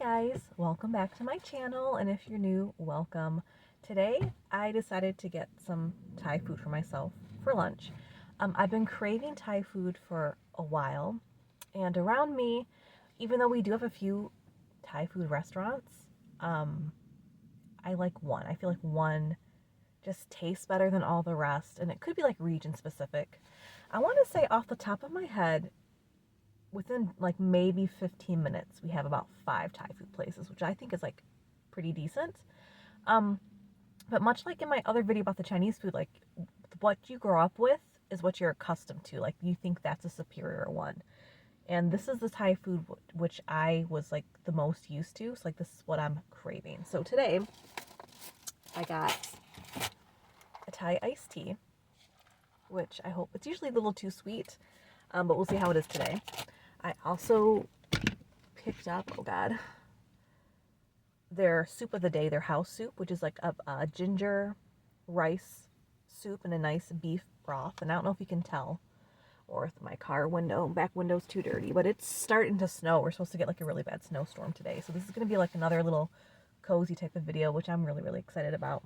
guys, welcome back to my channel, and if you're new, welcome. Today I decided to get some Thai food for myself for lunch. I've been craving Thai food for a while, and around me, even though we do have a few Thai food restaurants, I like one. I feel like one just tastes better than all the rest, and it could be like region specific. I want to say off the top of my head, within like maybe 15 minutes, we have about 5 Thai food places, which I think is like pretty decent. But much like in my other video about the Chinese food, like what you grow up with is what you're accustomed to. Like you think that's a superior one. And this is the Thai food which I was like the most used to. So like this is what I'm craving. So today I got a Thai iced tea, which I hope it's usually a little too sweet, but we'll see how it is today. I also picked up, oh god, their soup of the day, their house soup, which is like a ginger rice soup and a nice beef broth. And I don't know if you can tell, or if my back window's too dirty, but it's starting to snow. We're supposed to get like a really bad snowstorm today. So this is going to be like another little cozy type of video, which I'm really, really excited about.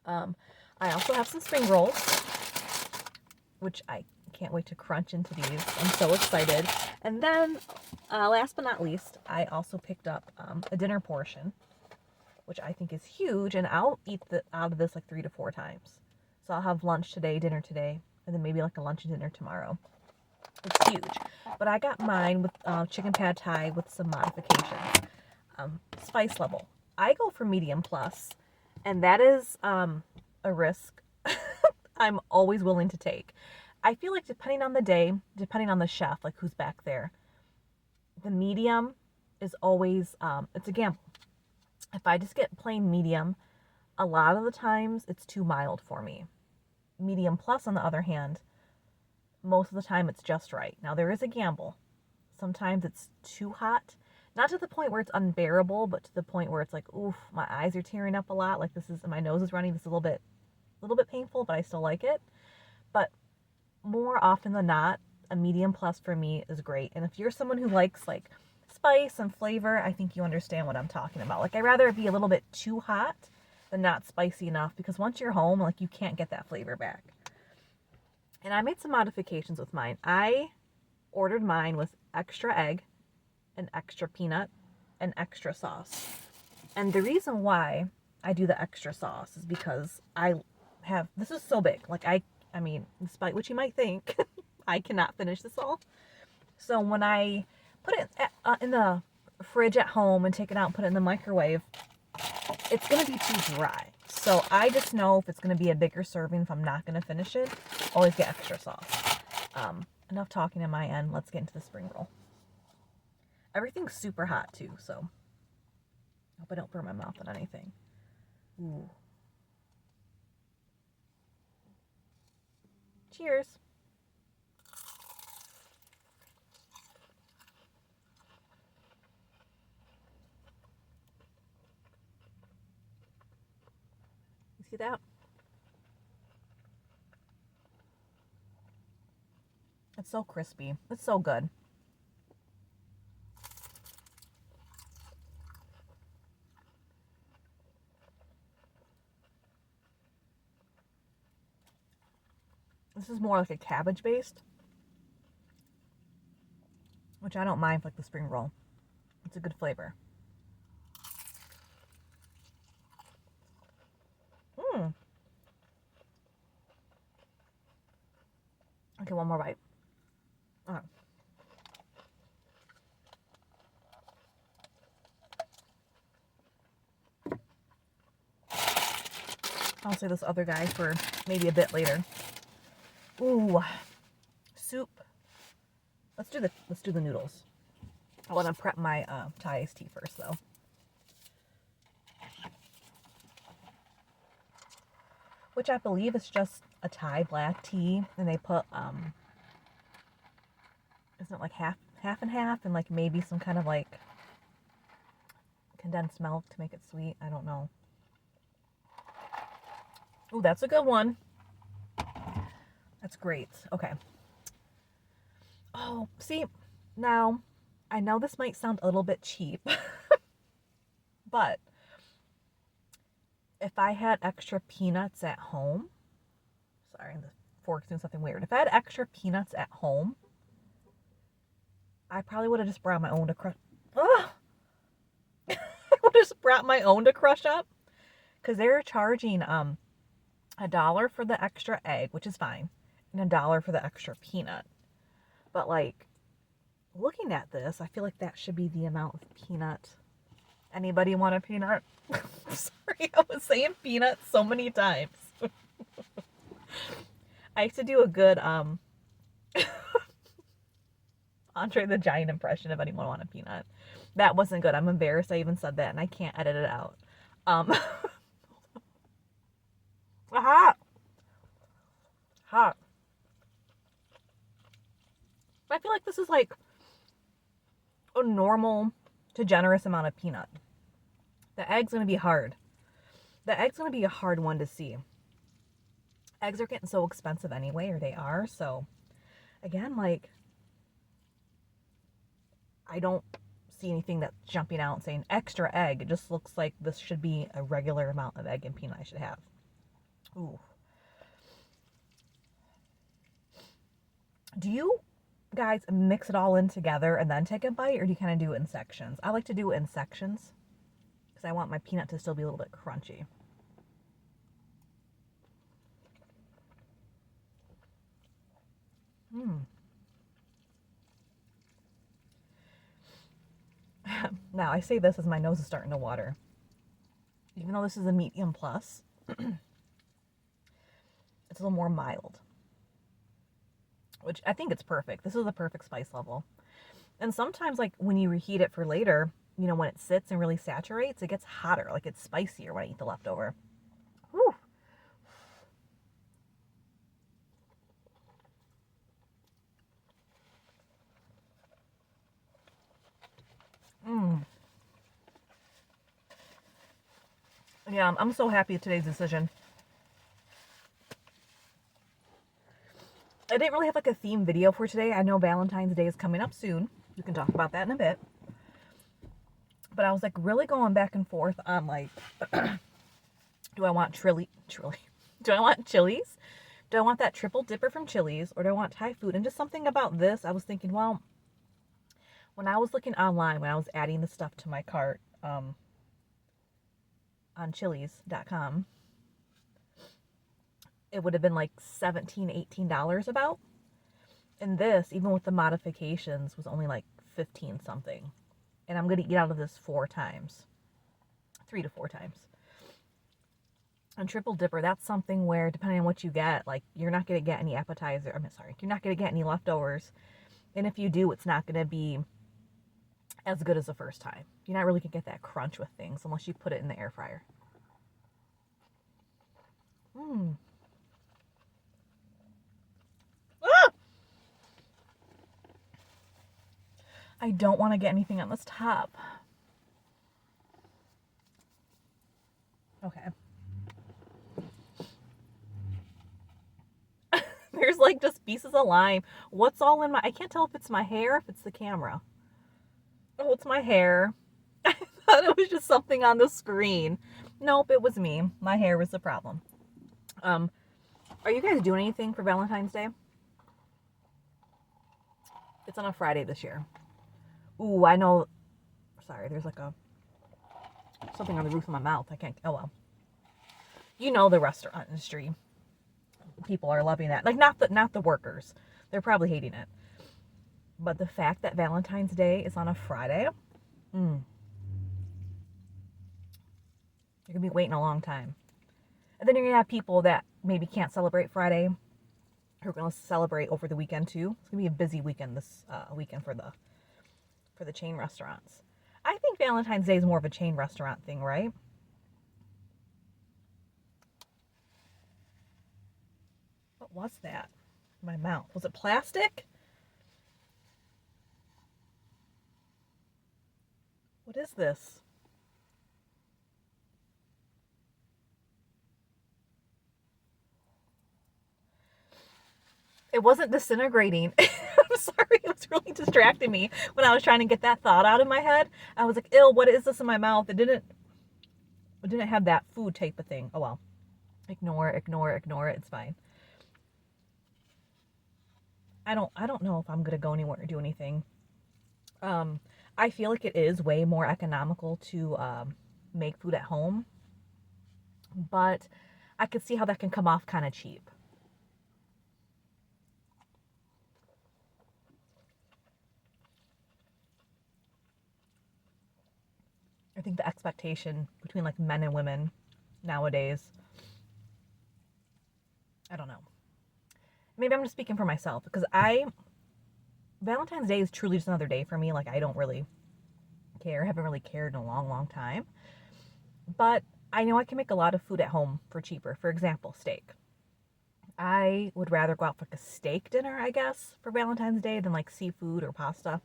I also have some spring rolls, which I can't wait to crunch into these. I'm so excited. And then, last but not least, I also picked up a dinner portion, which I think is huge, and I'll eat out of this like 3 to 4 times. So I'll have lunch today, dinner today, and then maybe like a lunch and dinner tomorrow. It's huge. But I got mine with chicken pad thai with some modifications. Spice level. I go for medium plus, and that is a risk I'm always willing to take. I feel like depending on the day, depending on the chef, like who's back there, the medium is always, it's a gamble. If I just get plain medium, a lot of the times it's too mild for me. Medium plus, on the other hand, most of the time it's just right. Now there is a gamble. Sometimes it's too hot. Not to the point where it's unbearable, but to the point where it's like, oof, my eyes are tearing up a lot. Like my nose is running. This is a little bit painful, but I still like it. But more often than not, a medium plus for me is great. And if you're someone who likes like spice and flavor, I think you understand what I'm talking about. Like I'd rather it be a little bit too hot than not spicy enough, because once you're home, like you can't get that flavor back. And I made some modifications with mine. I ordered mine with extra egg and extra peanut and extra sauce. And the reason why I do the extra sauce is because this is so big. Like I mean, despite what you might think, I cannot finish this all. So when I put it in the fridge at home and take it out and put it in the microwave, it's going to be too dry. So I just know if it's going to be a bigger serving, if I'm not going to finish it, always get extra sauce. Enough talking on my end. Let's get into the spring roll. Everything's super hot too, so I hope I don't burn my mouth on anything. Ooh. Cheers. You see that? It's so crispy. It's so good. This is more like a cabbage based, which I don't mind for like the spring roll. It's a good flavor. Okay, one more bite. All right. I'll say this other guy for maybe a bit later. Ooh, soup. Let's do the noodles. I want to prep my Thai iced tea first, though. Which I believe is just a Thai black tea, and they put isn't it like half and half, and like maybe some kind of like condensed milk to make it sweet. I don't know. Ooh, that's a good one. That's great. Okay. Oh, see, now I know this might sound a little bit cheap, But if I had extra peanuts at home, sorry, the fork's doing something weird. If I had extra peanuts at home, I probably would have just brought my own to crush. I would have just brought my own to crush up, because they're charging $1 for the extra egg, which is fine, and $1 for the extra peanut. But like, looking at this, I feel like that should be the amount of peanut. Anybody want a peanut? Sorry, I was saying peanut so many times. I used to do a good Andre the Giant impression if anyone want a peanut. That wasn't good. I'm embarrassed I even said that, and I can't edit it out. Hot. I feel like this is like a normal to generous amount of peanut. The egg's going to be hard. The egg's going to be a hard one to see. Eggs are getting so expensive anyway, or they are. So, again, like, I don't see anything that's jumping out and saying extra egg. It just looks like this should be a regular amount of egg and peanut I should have. Ooh. Do you guys mix it all in together and then take a bite, or do you kind of do it in sections? I like to do it in sections because I want my peanut to still be a little bit crunchy. Now, I say this as my nose is starting to water. Even though this is a medium plus, it's a little more mild, which I think it's perfect. This is the perfect spice level. And sometimes, like, when you reheat it for later, you know, when it sits and really saturates, it gets hotter. Like, it's spicier when I eat the leftover. Whew. Yeah, I'm so happy with today's decision. I didn't really have like a theme video for today. I know Valentine's Day is coming up soon. We can talk about that in a bit. But I was like really going back and forth on like, do I want do I want Chili's? Do I want that triple dipper from Chili's, or do I want Thai food? And just something about this, I was thinking, well, when I was looking online, when I was adding the stuff to my cart, on chili's.com, it would have been like $17, $18 about. And this, even with the modifications, was only like 15 something. And I'm going to eat out of this 3 to 4 times. And triple dipper, that's something where, depending on what you get, like, you're not going to get any appetizer. You're not going to get any leftovers. And if you do, it's not going to be as good as the first time. You're not really going to get that crunch with things unless you put it in the air fryer. Ah! I don't want to get anything on this top. Okay. There's like just pieces of lime. What's all in my... I can't tell if it's my hair or if it's the camera. Oh, it's my hair. I thought it was just something on the screen. Nope, it was me. My hair was the problem. Are you guys doing anything for Valentine's Day? It's on a Friday this year. Ooh, I know. Sorry, there's like something on the roof of my mouth. I can't. Oh well. You know, the restaurant industry. People are loving that. Like, not the workers. They're probably hating it. But the fact that Valentine's Day is on a Friday, you're going to be waiting a long time. And then you're going to have people that maybe can't celebrate Friday who are going to celebrate over the weekend too. It's going to be a busy weekend this weekend for the chain restaurants. I think Valentine's Day is more of a chain restaurant thing, right? What was that in my mouth? Was it plastic? What is this? It wasn't disintegrating. I'm sorry, it was really distracting me when I was trying to get that thought out of my head. I was like, ew, what is this in my mouth? It didn't, It didn't have that food type of thing. Oh well. Ignore it, ignore it, ignore it. It's fine. I don't know if I'm gonna go anywhere or do anything. I feel like it is way more economical to make food at home, but I could see how that can come off kind of cheap. I think the expectation between like men and women nowadays, I don't know. Maybe I'm just speaking for myself because Valentine's Day is truly just another day for me. Like I don't really care, haven't really cared in a long, long time. But I know I can make a lot of food at home for cheaper. For example, steak. I would rather go out for like a steak dinner, I guess, for Valentine's Day than like seafood or pasta.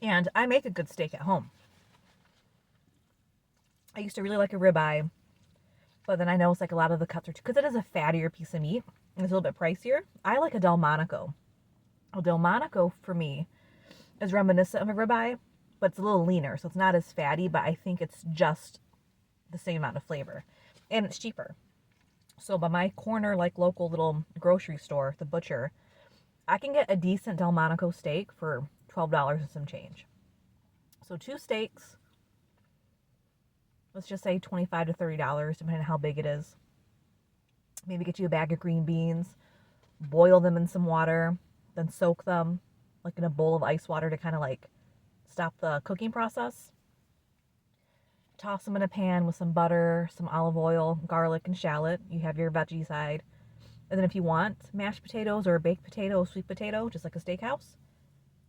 And I make a good steak at home. I used to really like a ribeye, but then I know it's like a lot of the cuts are too, because it is a fattier piece of meat and it's a little bit pricier. I like a Delmonico. A Delmonico for me is reminiscent of a ribeye, but it's a little leaner, so it's not as fatty, but I think it's just the same amount of flavor. And it's cheaper. So by my corner, like local little grocery store, the butcher, I can get a decent Delmonico steak for $12 and some change. So two steaks, let's just say $25 to $30, depending on how big it is. Maybe get you a bag of green beans, boil them in some water, then soak them like in a bowl of ice water to kind of like stop the cooking process. Toss them in a pan with some butter, some olive oil, garlic, and shallot. You have your veggie side. And then if you want mashed potatoes or baked potato, sweet potato, just like a steakhouse,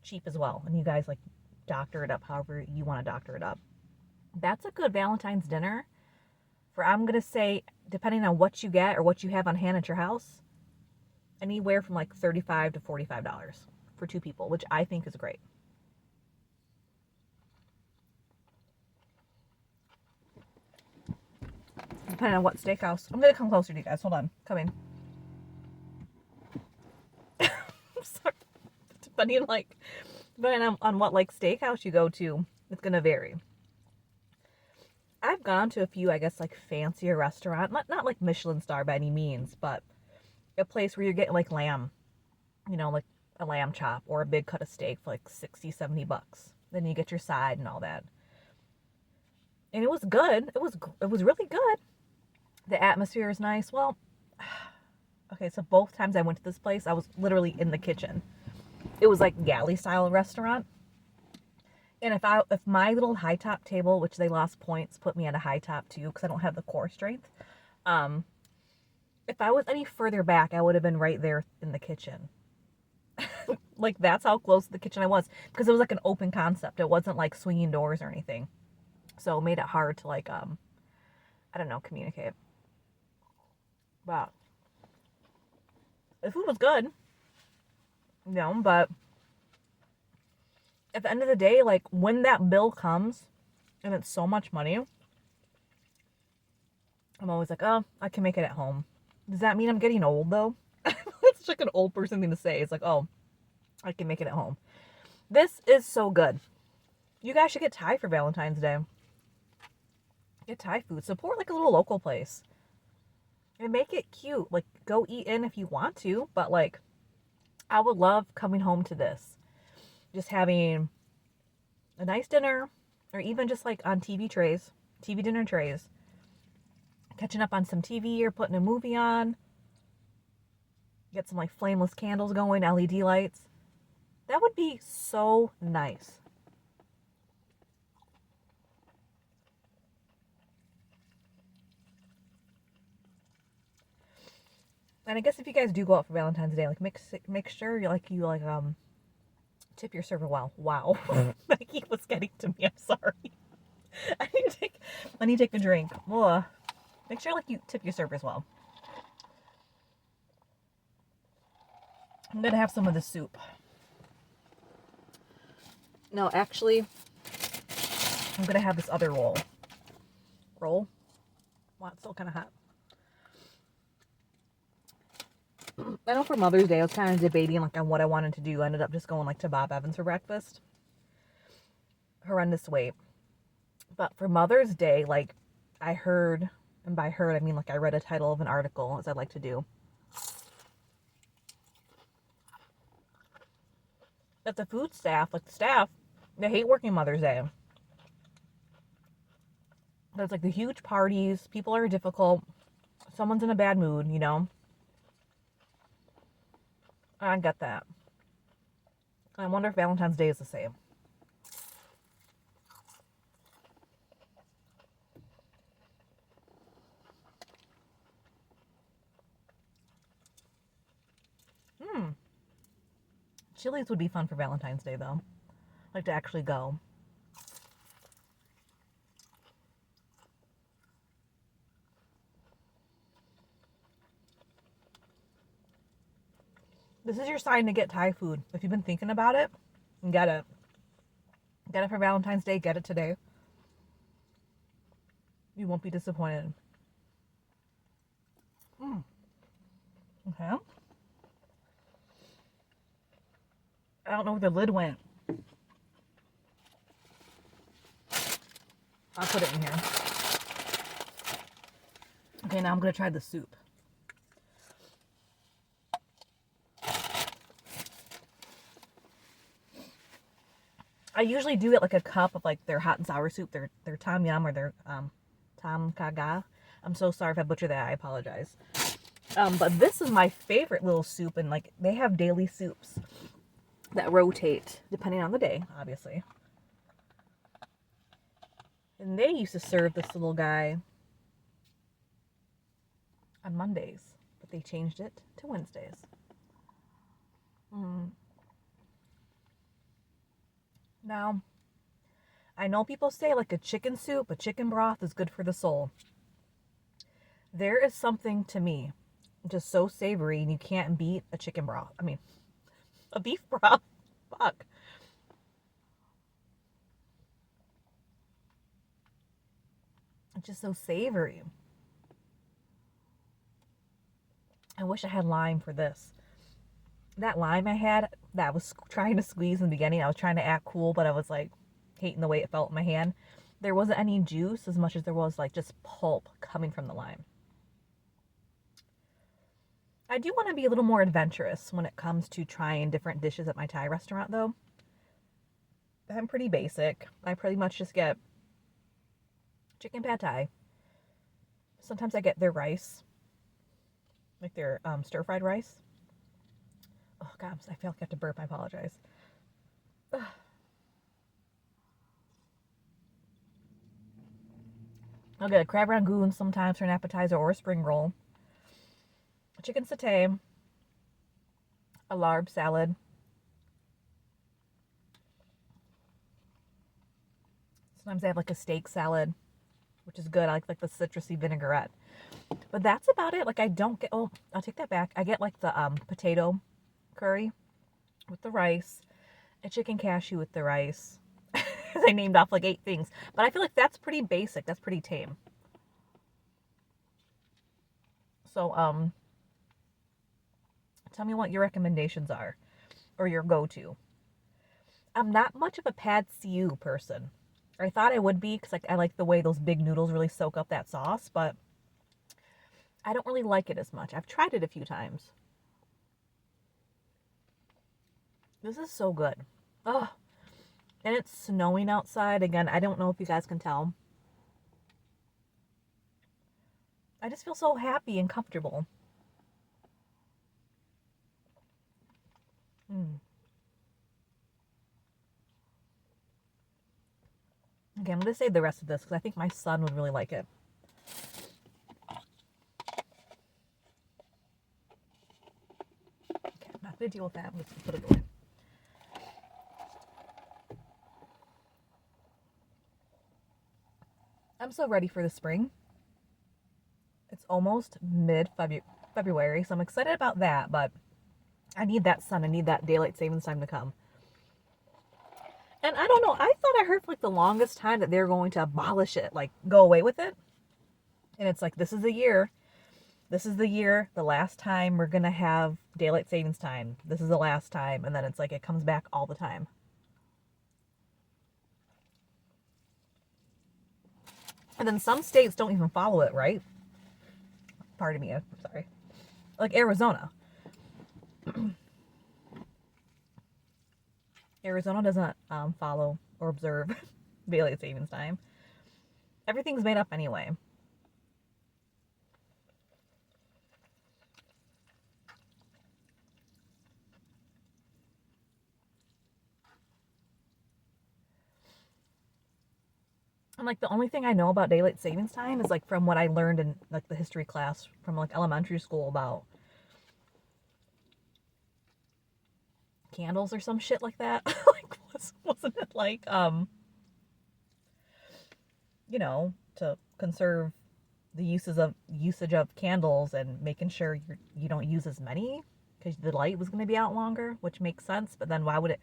cheap as well. And you guys like doctor it up however you want to doctor it up. That's a good Valentine's dinner for, I'm going to say, depending on what you get or what you have on hand at your house, anywhere from like $35 to $45 for two people, which I think is great. Depending on what steakhouse. I'm going to come closer to you guys. Hold on. Come in. I'm sorry. Depending on what like steakhouse you go to, it's going to vary. I've gone to a few, I guess, like fancier restaurant, not like Michelin star by any means, but a place where you're getting like lamb, like a lamb chop or a big cut of steak for like 60, 70 bucks. Then you get your side and all that. And it was good. It was really good. The atmosphere is nice. Well, okay, so both times I went to this place, I was literally in the kitchen. It was like galley style restaurant. And if my little high top table, which they lost points, put me at a high top too, because I don't have the core strength. If I was any further back, I would have been right there in the kitchen. Like that's how close to the kitchen I was, because it was like an open concept. It wasn't like swinging doors or anything, so it made it hard to like I don't know, communicate. Wow, the food was good, but at the end of the day, like when that bill comes and it's so much money, I'm always like, oh, I can make it at home. Does that mean I'm getting old though? It's like an old person thing to say. It's like, oh, I can make it at home. This is so good. You guys should get Thai for Valentine's Day. Get Thai food. Support like a little local place. And make it cute. Like go eat in if you want to, but like I would love coming home to this. Just having a nice dinner, or even just like on TV dinner trays, catching up on some TV or putting a movie on, get some like flameless candles going, LED lights. That would be so nice. And I guess if you guys do go out for Valentine's Day, like make sure you tip your server well. Wow. Mikey was getting to me. I'm sorry. I need to take a drink. Ugh. Make sure like you tip your servers well. I'm gonna have some of the soup. No, actually, I'm gonna have this other roll. Wow, it's still kind of hot. I know for Mother's Day, I was kind of debating like on what I wanted to do. I ended up just going like to Bob Evans for breakfast. horrendous weight. But for Mother's Day, like I heard, and by heard I mean like I read a title of an article, as I like to do, that the food staff, like the staff, they hate working Mother's Day. There's like the huge parties, people are difficult, someone's in a bad mood, you know. I get that. I wonder if Valentine's Day is the same. Chili's would be fun for Valentine's Day though. Like to actually go. This is your sign to get Thai food. If you've been thinking about it, get it. Get it for Valentine's Day. Get it today. You won't be disappointed. Okay. I don't know where the lid went. I'll put it in here. Okay, now I'm going to try the soup. I usually do it like a cup of like their hot and sour soup, their tom yum or their tom kaga. I'm so sorry if I butchered that. I apologize. But this is my favorite little soup, and like they have daily soups that rotate depending on the day, obviously. And they used to serve this little guy on Mondays, but they changed it to Wednesdays. Now, I know people say like a chicken soup, a chicken broth is good for the soul. There is something to me just so savory, and you can't beat a chicken broth. I mean, a beef broth. Fuck. It's just so savory. I wish I had lime for this. That lime I had, that I was trying to squeeze in the beginning, I was trying to act cool, but I was like hating the way it felt in my hand. There wasn't any juice as much as there was like just pulp coming from the lime. I do want to be a little more adventurous when it comes to trying different dishes at my Thai restaurant though. I'm pretty basic. I pretty much just get chicken pad thai. Sometimes I get their rice, like their stir-fried rice. Oh God, I feel like I have to burp. I apologize. Ugh. I'll get a crab rangoon sometimes for an appetizer or a spring roll. A chicken satay. A larb salad. Sometimes I have like a steak salad, which is good. I like the citrusy vinaigrette. But that's about it. Like I don't get, oh, I'll take that back. I get like the potato curry with the rice, a chicken cashew with the rice. I named off like 8 things. But I feel like that's pretty basic. That's pretty tame. So, tell me what your recommendations are or your go-to. I'm not much of a pad see ew person. I thought I would be because like I like the way those big noodles really soak up that sauce, but I don't really like it as much. I've tried it a few times. This is so good. Oh, and it's snowing outside. Again, I don't know if you guys can tell. I just feel so happy and comfortable. Okay, I'm going to save the rest of this because I think my son would really like it. Okay, I'm not going to deal with that. I'm just going to put it away. I'm so ready for the spring. It's almost mid-February, so I'm excited about that, but I need that sun. I need that daylight savings time to come. And I don't know, I thought I heard for like the longest time that they're going to abolish it, like go away with it. And it's like, this is the year. This is the year, the last time we're going to have daylight savings time. This is the last time. And then it's like it comes back all the time. And then some states don't even follow it, right? Pardon me, I'm sorry. Like Arizona. Arizona doesn't follow or observe daylight savings time. Everything's made up anyway. And like the only thing I know about daylight savings time is like from what I learned in like the history class from like elementary school about candles or some shit like that. Like wasn't it like you know, to conserve the usage of candles and making sure you don't use as many because the light was going to be out longer, which makes sense. But then why would it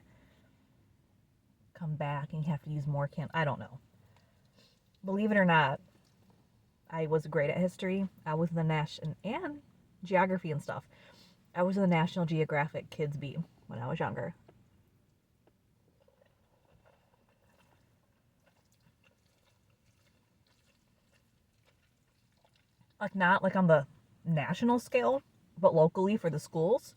come back and you have to use more candles? I don't know. Believe it or not, I was great at history. I was in the national and geography and stuff. I was in the National Geographic Kids Bee when I was younger. Like not like on the national scale, but locally for the schools.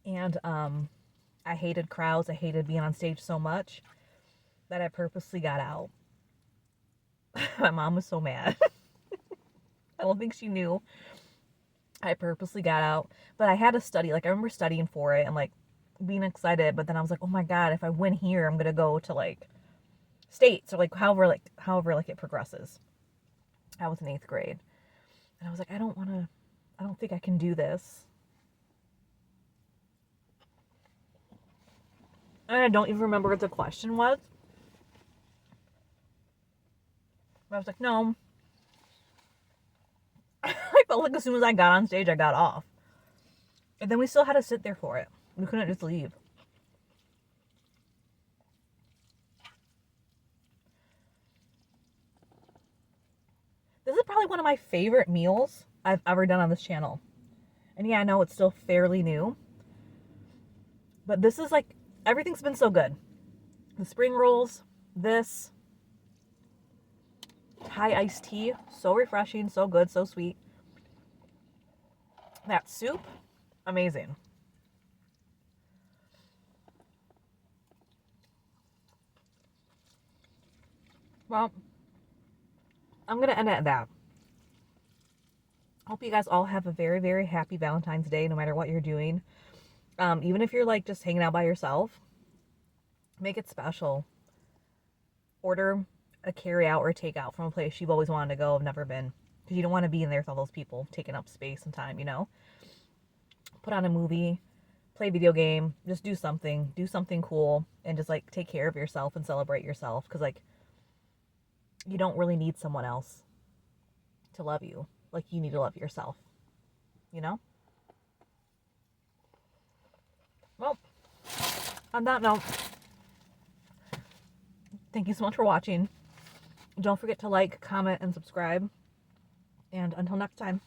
And I hated crowds. I hated being on stage so much that I purposely got out. My mom was so mad. I don't think she knew. I purposely got out, but I had to study. Like I remember studying for it and like being excited, but then I was like, "Oh my god, if I win here, I'm going to go to like states or like however it progresses." I was in 8th grade. And I was like, I don't think I can do this. And I don't even remember what the question was. But I was like, no. I felt like as soon as I got on stage, I got off. And then we still had to sit there for it. We couldn't just leave. This is probably one of my favorite meals I've ever done on this channel. And yeah, I know it's still fairly new. But this is like, everything's been so good. The spring rolls, this, Thai iced tea, so refreshing, so good, so sweet. That soup, amazing. Well, I'm going to end it at that. Hope you guys all have a very, very happy Valentine's Day, no matter what you're doing. Even if you're like just hanging out by yourself, make it special. Order a carry out or a takeout from a place you've always wanted to go, have never been. Because you don't want to be in there with all those people taking up space and time, you know? Put on a movie, play a video game, just do something cool, and just like take care of yourself and celebrate yourself. Because like, you don't really need someone else to love you. Like, you need to love yourself, you know? Well, on that note, thank you so much for watching. Don't forget to like, comment, and subscribe. And until next time.